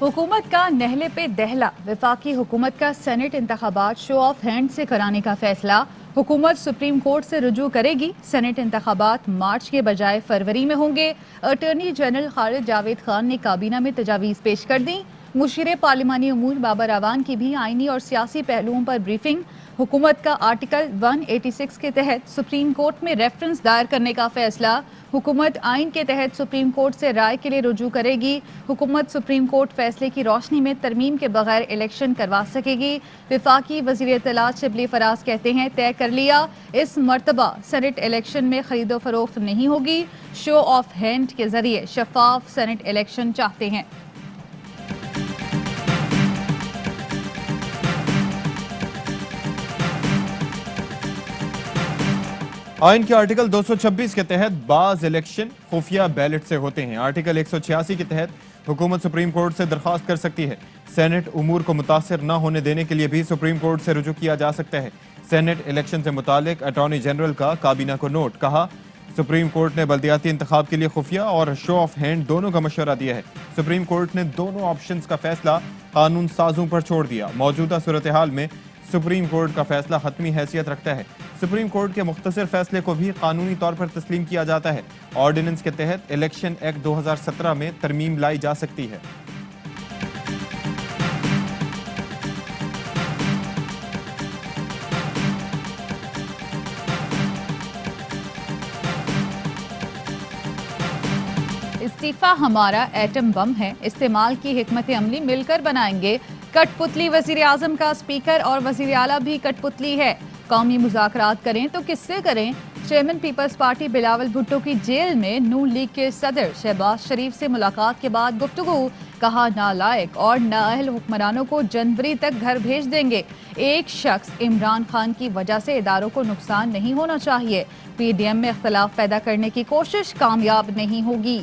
हुकूमत का नहले पे दहला, वफाकी हुकूमत का सेनेट इंतखाबात शो ऑफ हैंड से कराने का फैसला। हुकूमत सुप्रीम कोर्ट से रुजू करेगी। सेनेट इंतखाबात मार्च के बजाय फरवरी में होंगे। अटॉर्नी जनरल खालिद जावेद खान ने काबीना में तजावीज़ पेश कर दी। मुशीर पार्लिमानी अमूर बाबर अवान की भी आइनी और सियासी पहलुओं पर ब्रीफिंग। हुकूमत का आर्टिकल 186 के तहत सुप्रीम कोर्ट में रेफरेंस दायर करने का फैसला। हुकूमत आइन के तहत सुप्रीम कोर्ट से राय के लिए रुजू करेगी। हुकूमत सुप्रीम कोर्ट फैसले की रोशनी में तरमीम के बगैर इलेक्शन करवा सकेगी। वफाकी वज़ीर इत्तलात शिबली फराज कहते हैं, तय कर लिया, इस मरतबा सेनेट इलेक्शन में खरीदो फरोख्त नहीं होगी। शो ऑफ हैंड के जरिए शफाफ सेनेट इलेक्शन चाहते हैं। आइन के आर्टिकल 226 के तहत बाज इलेक्शन खुफिया बैलेट से होते हैं। आर्टिकल 186 के तहत हुकूमत सुप्रीम कोर्ट से दरख्वास्त कर सकती है। सेनेट उमूर को मुतासर न होने देने के लिए भी सुप्रीम कोर्ट से रुजू किया जा सकता है। सेनेट इलेक्शन से मुतालिक अटॉर्नी जनरल का काबीना को नोट। कहा, सुप्रीम कोर्ट ने बल्दियाती इंतखाब के लिए खुफिया और शो ऑफ हैंड दोनों का मशवरा दिया है। सुप्रीम कोर्ट ने दोनों ऑप्शंस का फैसला कानून साजों पर छोड़ दिया। मौजूदा सूरत हाल में सुप्रीम कोर्ट का फैसला हतमी हैसियत रखता है। सुप्रीम कोर्ट के मुख्तसर फैसले को भी कानूनी तौर पर तस्लीम किया जाता है। ऑर्डिनेंस के तहत इलेक्शन एक्ट 2017 में तरमीम लाई जा सकती है। इस्तीफा हमारा एटम बम है, इस्तेमाल की हिकमत अमली मिलकर बनाएंगे। कठपुतली वजीर आजम का स्पीकर और वजीर आला भी कठपुतली है। कौमी मुज़ाकरात करें तो किससे करें? चेयरमैन पीपल्स पार्टी बिलावल भुट्टो की जेल में नून लीग के सदर शहबाज शरीफ से मुलाकात के बाद गुफ्तगू। कहा, नालायक और नाअहल हुक्मरानों को जनवरी तक घर भेज देंगे। एक शख्स इमरान खान की वजह से इदारों को नुकसान नहीं होना चाहिए। पीडीएम में इख्तलाफ पैदा करने की कोशिश कामयाब नहीं होगी।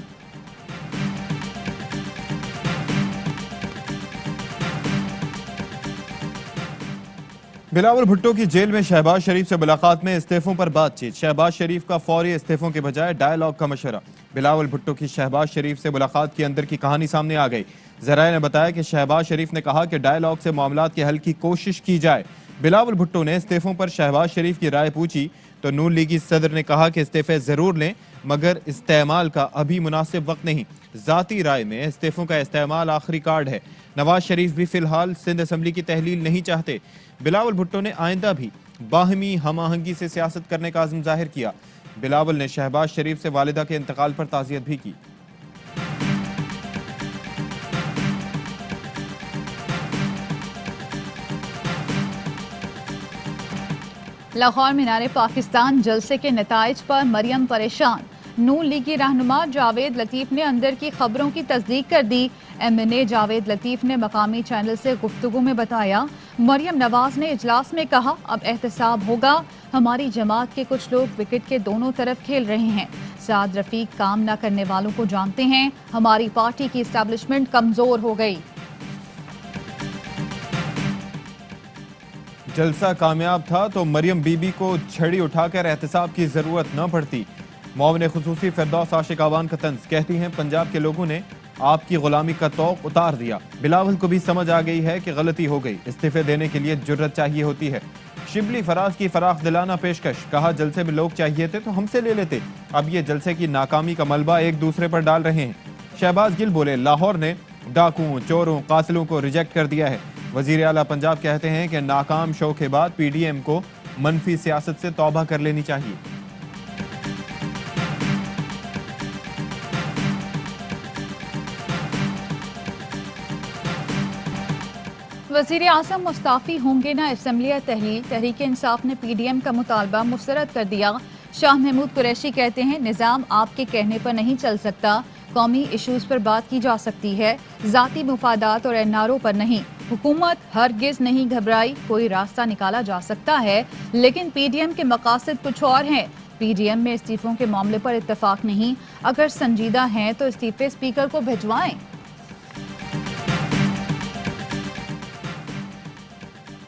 बिलावल भुट्टो की जेल में शहबाज शरीफ से मुलाकात में इस्तीफों पर बातचीत। शहबाज शरीफ का फौरी इस्तीफों के बजाय डायलॉग का मशवरा। बिलावल भुट्टो की शहबाज शरीफ से मुलाकात के अंदर की कहानी सामने आ गई। ज़राए ने बताया कि शहबाज शरीफ ने कहा कि डायलॉग से मामलात के हल की कोशिश की जाए। बिलावल भुट्टो ने इस्तीफों पर शहबाज शरीफ की राय पूछी तो नून लीगी सदर ने कहा कि इस्तीफे जरूर लें, मगर इस्तेमाल का अभी मुनासिब वक्त नहीं। जाती राय में इस्तीफों का इस्तेमाल आखिरी कार्ड है। नवाज शरीफ भी फिलहाल सिंध असम्बली की तहलील नहीं चाहते। बिलावल भुट्टो ने आइंदा भी बाहमी हम आहंगी से सियासत करने का अज़्म जाहिर किया। बिलावल ने शहबाज शरीफ से वालिदा के इंतकाल पर ताज़ियत भी की। लाहौर मीनारे पाकिस्तान जलसे के नताइज पर मरियम परेशान। नून लीगी रहनुमा जावेद लतीफ ने अंदर की खबरों की तस्दीक कर दी। MNA जावेद लतीफ ने मकामी चैनल से गुफ्तगू में बताया, मरियम नवाज ने इजलास में कहा, अब एहतसाब होगा। हमारी जमात के कुछ लोग विकेट के दोनों तरफ खेल रहे हैं। साद रफीक काम न करने वालों को जानते हैं। हमारी पार्टी की एस्टैब्लिशमेंट कमजोर हो गई। जलसा कामयाब था तो मरियम बीबी को छड़ी उठाकर एहतसाब की जरूरत न पड़ती। मोमिन खुसूसी फिरदौस आशिक आवान का तंज कहती हैं, पंजाब के लोगों ने आपकी गुलामी का तौक उतार दिया। बिलावल को भी समझ आ गई है कि गलती हो गई। इस्तीफे देने के लिए जुर्रत चाहिए होती है। शिबली फराज की फराख दिलाना पेशकश। कहा, जलसे में लोग चाहिए थे तो हमसे ले लेते। अब ये जलसे की नाकामी का मलबा एक दूसरे पर डाल रहे हैं। शहबाज गिल बोले, लाहौर ने डाकुओं, चोरों, कातिलों को रिजेक्ट कर दिया है। वजीर आला पंजाब कहते हैं कि नाकाम शो के बाद PDM को मनफी सियासत से तौबा कर लेनी चाहिए। वज़ीर आज़म मुस्ताफ़ी होंगे ना असम्बली या तहलील। तहरीक इंसाफ ने PDM का मुतालबा मुस्तरद कर दिया। शाह महमूद कुरैशी कहते हैं, निज़ाम आपके कहने पर नहीं चल सकता। कौमी इशूज़ पर बात की जा सकती है, ज़ाती मुफादात और NRO पर नहीं। हुकूमत हरगिज़ नहीं घबराई, कोई रास्ता निकाला जा सकता है, लेकिन PDM के मकासद कुछ और हैं। PDM में इस्तीफों के मामले पर इत्तफाक नहीं। अगर संजीदा हैं तो इस्तीफे स्पीकर को भिजवाएं।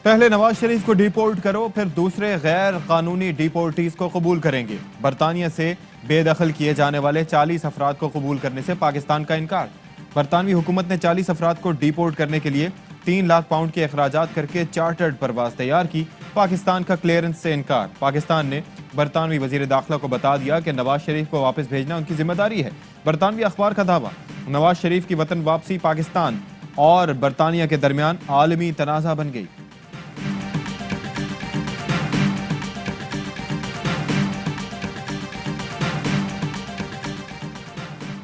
पहले नवाज शरीफ को डिपोर्ट करो, फिर दूसरे गैर कानूनी डिपोर्टीज को कबूल करेंगे। बरतानिया से बेदखल किए जाने वाले 40 अफराद को कबूल करने से पाकिस्तान का इनकार। برطانوی حکومت نے 40 افراد کو ڈیپورٹ کرنے کے لیے 3 لاکھ پاؤنڈ کے اخراجات کر کے چارٹرڈ پرواز تیار کی. پاکستان کا کلیئرنس سے انکار. پاکستان نے برطانوی وزیر داخلہ کو بتا دیا کہ نواز شریف کو واپس بھیجنا ان کی ذمہ داری ہے. برطانوی اخبار کا دعویٰ، نواز شریف کی وطن واپسی پاکستان اور برطانیہ کے درمیان عالمی تنازع بن گئی.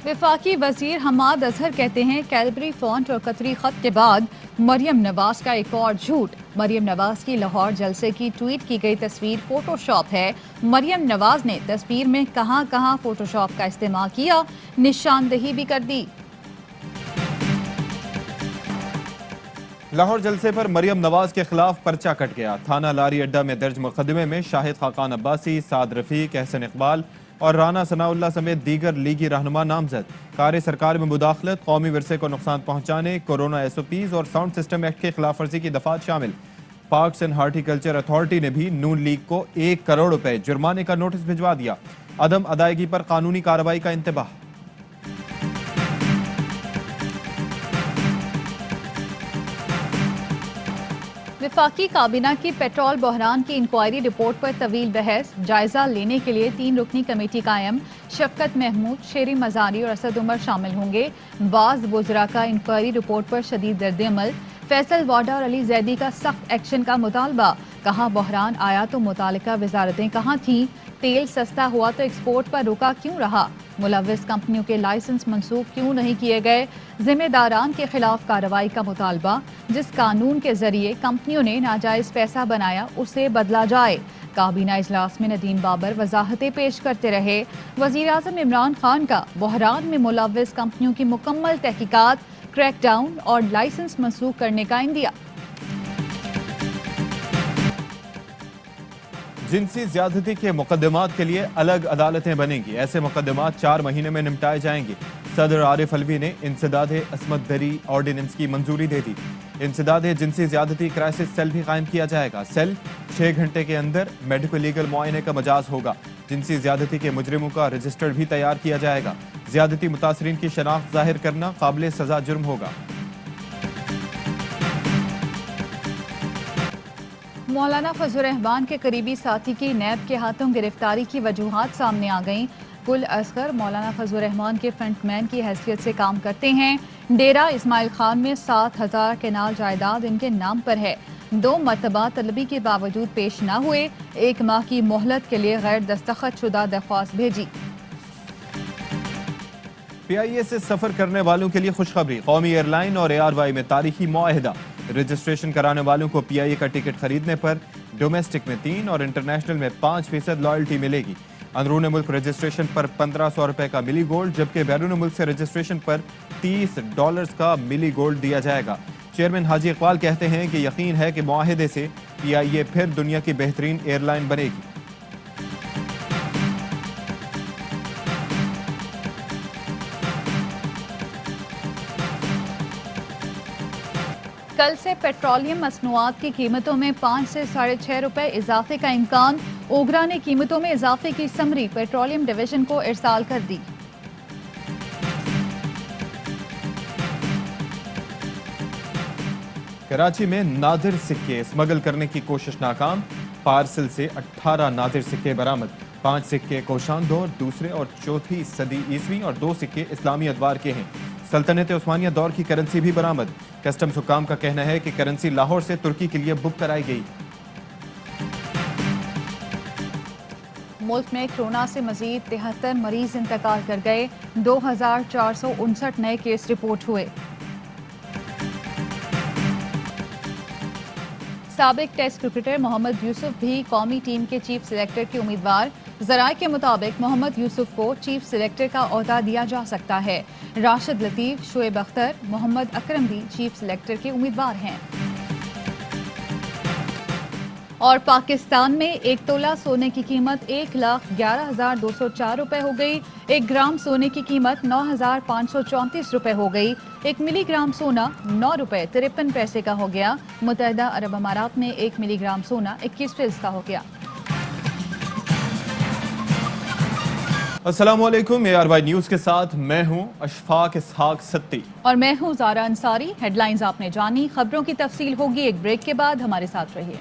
وفاقی وزیر حماد اظہر کہتے ہیں کیلبری فونٹ اور قطری خط کے بعد مریم نواز کا ایک اور جھوٹ. مریم نواز کی لاہور جلسے کی ٹویٹ کی گئی تصویر فوٹو شاپ ہے. مریم نواز نے تصویر میں کہاں کہاں فوٹو شاپ کا استعمال کیا، نشاندہی بھی کر دی. لاہور جلسے پر مریم نواز کے خلاف پرچہ کٹ گیا. تھانہ لاری اڈہ میں درج مقدمے میں شاہد خاقان عباسی، سعد رفیق، احسن اقبال اور رانا ثناء اللہ سمیت دیگر لیگی رہنما نامزد. کار سرکار میں مداخلت، قومی ورثے کو نقصان پہنچانے، کورونا ایس او پیز اور ساؤنڈ سسٹم ایکٹ کی خلاف ورزی کی دفعات شامل. Parks and horti culture authority نے بھی نون لیگ کو 1 کروڑ روپے جرمانے کا نوٹس بھجوا دیا. عدم ادائیگی پر قانونی کارروائی کا انتباہ. وفاقی کابینہ کی پیٹرول بحران کی انکوائری رپورٹ پر طویل بحث. جائزہ لینے کے لیے 3 رکنی کمیٹی قائم. شفقت محمود، شیری مزاری اور اسد عمر شامل ہوں گے. بعض وزراء کا انکوائری رپورٹ پر شدید رد عمل. فیصل واڈا اور علی زیدی کا سخت ایکشن کا مطالبہ. کہاں بحران آیا تو متعلقہ وزارتیں کہاں تھیں؟ تیل سستا ہوا تو ایکسپورٹ پر رکا کیوں رہا؟ ملوث کمپنیوں کے لائسنس منسوخ کیوں نہیں کیے گئے؟ ذمہ داران کے خلاف کارروائی کا مطالبہ. جس قانون کے ذریعے کمپنیوں نے ناجائز پیسہ بنایا اسے بدلا جائے. کابینہ اجلاس میں ندیم بابر وضاحتیں پیش کرتے رہے. وزیراعظم عمران خان کا بحران میں ملوث کمپنیوں کی مکمل تحقیقات، کریک ڈاؤن اور لائسنس منسوخ کرنے کا عندیہ. جنسی زیادتی کے مقدمات کے لیے الگ عدالتیں بنیں گی. ایسے مقدمات 4 مہینے میں نمٹائے جائیں گے. صدر عارف علوی نے انسداد عصمت دری آرڈیننس کی منظوری دے دی. انسداد جنسی زیادتی کرائسس سیل بھی قائم کیا جائے گا. سیل 6 گھنٹے کے اندر میڈیکل لیگل معائنے کا مجاز ہوگا. جنسی زیادتی کے مجرموں کا رجسٹر بھی تیار کیا جائے گا. زیادتی متاثرین کی شناخت ظاہر کرنا قابل سزا جرم ہوگا. مولانا فضل الرحمان کے قریبی ساتھی کی نیب کے ہاتھوں گرفتاری کی وجوہات سامنے آ گئیں. گل اصغر مولانا فضل الرحمان کے فرنٹ مین کی حیثیت سے کام کرتے ہیں. ڈیرہ اسماعیل خان میں 7,000 کنال جائیداد ان کے نام پر ہے. 2 مرتبہ طلبی کے باوجود پیش نہ ہوئے. 1 ماہ کی مہلت کے لیے غیر دستخط شدہ درخواست بھیجی. پی آئی اے سے سفر کرنے والوں کے لیے خوشخبری. قومی ایئر لائن اور ARY میں تاریخی معاہدہ. رجسٹریشن کرانے والوں کو پی آئی اے کا ٹکٹ خریدنے پر ڈومیسٹک میں 3 اور انٹرنیشنل میں 5% لائلٹی ملے گی. اندرون ملک رجسٹریشن پر 1,500 روپے کا ملی گولڈ، جبکہ بیرون ملک سے رجسٹریشن پر $30 کا ملی گولڈ دیا جائے گا. چیئرمین حاجی اقبال کہتے ہیں کہ یقین ہے کہ معاہدے سے پی آئی اے پھر دنیا کی بہترین ایئر لائن بنے گی. کل سے پیٹرولیم مصنوعات کی قیمتوں میں 5 سے 6.5 روپے اضافے کا امکان. اوگرا نے قیمتوں میں اضافے کی سمری پیٹرولیم ڈویژن کو ارسال کر دی. کراچی میں نادر سکے اسمگل کرنے کی کوشش ناکام. پارسل سے 18 نادر سکے برآمد. 5 سکے کوشان دور، دوسرے اور چوتھی صدی عیسوی اور 2 سکے اسلامی ادوار کے ہیں. سلطنت عثمانیہ دور کی کرنسی بھی برآمد. کسٹمز حکام کا کہنا ہے کہ کرنسی لاہور سے ترکی کے لیے بک کرائی گئی. ملک میں کورونا سے مزید 73 مریض انتقال کر گئے. 2,459 نئے کیس رپورٹ ہوئے. سابق ٹیسٹ کرکٹر محمد یوسف بھی قومی ٹیم کے چیف سلیکٹر کے امیدوار. ذرائع کے مطابق محمد یوسف کو چیف سلیکٹر کا عہدہ دیا جا سکتا ہے. راشد لطیف، شعیب اختر، محمد اکرم بھی چیف سلیکٹر کے امیدوار ہیں. اور پاکستان میں 1 تولہ سونے کی قیمت 1,11,204 روپے ہو گئی. 1 گرام سونے کی قیمت 9,534 روپے ہو گئی. 1 ملی گرام سونا 9 روپے 53 پیسے کا ہو گیا. متحدہ عرب امارات میں 1 ملی گرام سونا 21 فیصد کا ہو گیا. अस्सलाम वालेकुम, ARY न्यूज के साथ मैं हूं अशफाक इसहाक सत्ती और मैं हूं ज़ारा अंसारी। हेडलाइंस आपने जानी, खबरों की तफसील होगी एक ब्रेक के बाद, हमारे साथ रहिए।